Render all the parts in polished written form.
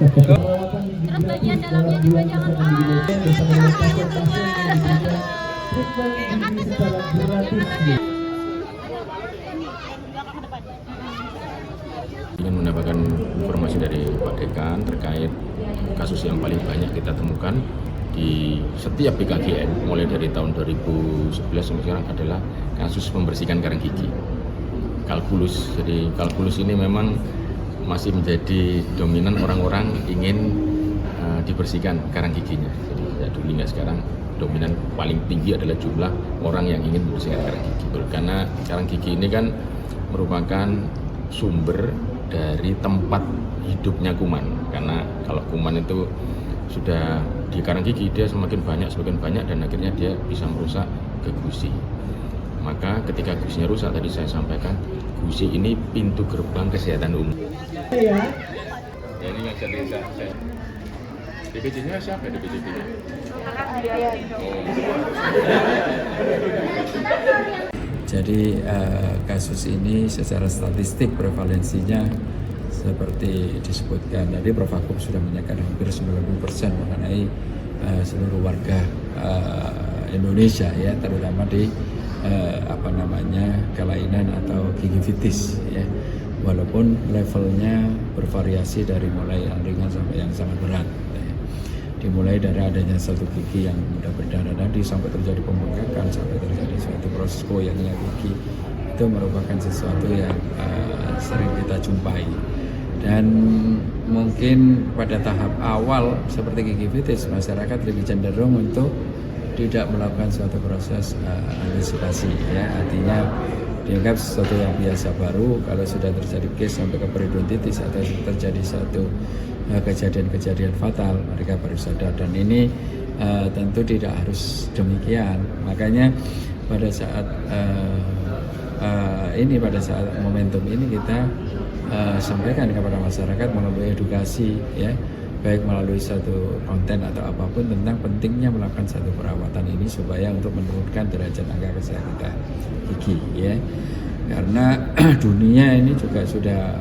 Terus bagian dalamnya juga jangan ingin mendapatkan informasi dari Pak Dekan terkait kasus yang paling banyak kita temukan di setiap BKGN mulai dari tahun 2011 sampai sekarang adalah kasus membersihkan karang gigi kalkulus. Jadi kalkulus ini memang masih menjadi dominan orang-orang ingin dibersihkan karang giginya. Jadi ya dulu hingga sekarang dominan paling tinggi adalah jumlah orang yang ingin membersihkan karang gigi. Karena karang gigi ini kan merupakan sumber dari tempat hidupnya kuman. Karena kalau kuman itu sudah di karang gigi, dia semakin banyak dan akhirnya dia bisa merusak ke gusi. Maka ketika gusinya rusak, tadi saya sampaikan, gusi ini pintu gerbang kesehatan umum. Ya, ini nggak jadi saya. DPJ-nya siapa DPJ-nya? Jadi kasus ini secara statistik prevalensinya seperti disebutkan tadi, Prof. Akum sudah menyatakan hampir 90% mengenai seluruh warga Indonesia ya, terutama di kelainan atau gingivitis ya. Walaupun levelnya bervariasi dari mulai yang ringan sampai yang sangat berat. Dimulai dari adanya satu gigi yang mudah berdarah tadi sampai terjadi pembengkakan, sampai terjadi suatu proses goyangnya gigi, itu merupakan sesuatu yang sering kita jumpai. Dan mungkin pada tahap awal seperti gingivitis, masyarakat lebih cenderung untuk tidak melakukan suatu proses antisipasi ya, artinya dianggap sesuatu yang biasa baru. Kalau sudah terjadi case sampai ke periodontitis atau terjadi satu kejadian-kejadian fatal, mereka baru sadar. Dan ini tentu tidak harus demikian. Makanya pada saat momentum ini kita sampaikan kepada masyarakat melalui edukasi ya, baik melalui satu konten atau apapun tentang pentingnya melakukan satu perawatan ini supaya untuk menurunkan derajat angka kesehatan gigi ya. Karena dunia ini juga sudah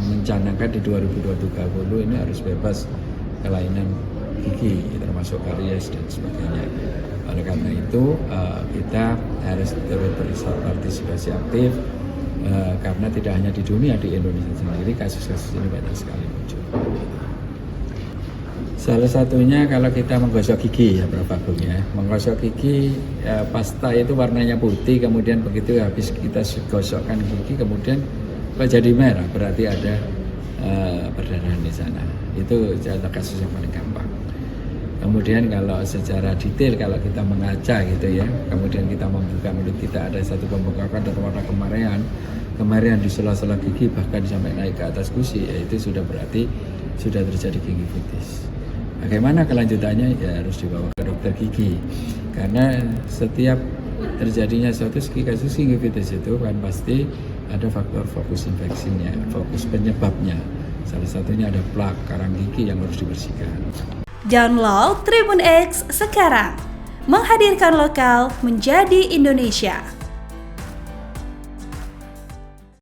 mencanangkan di 2030 ini harus bebas kelainan gigi termasuk karies dan sebagainya. Oleh karena itu kita harus berpartisipasi aktif karena tidak hanya di dunia, di Indonesia sendiri kasus-kasus ini banyak sekali muncul. Salah satunya kalau kita menggosok gigi ya Prof. Agung ya, menggosok gigi pasta itu warnanya putih, kemudian begitu habis kita gosokkan gigi kemudian jadi merah, berarti ada perdarahan di sana. Itu contoh kasus yang paling gampang. Kemudian kalau secara detail kalau kita mengaca gitu ya, kemudian kita membuka mulut kita ada satu pembengkakan dan warna kemarian di sela-sela gigi bahkan sampai naik ke atas gusi, ya itu sudah berarti sudah terjadi gingivitis. Bagaimana kelanjutannya? Ya harus dibawa ke dokter gigi, karena setiap terjadinya suatu kasus gingivitis itu kan pasti ada faktor fokus infeksinya, fokus penyebabnya. Salah satunya ada plak karang gigi yang harus dibersihkan. Download Tribun X sekarang, menghadirkan lokal menjadi Indonesia.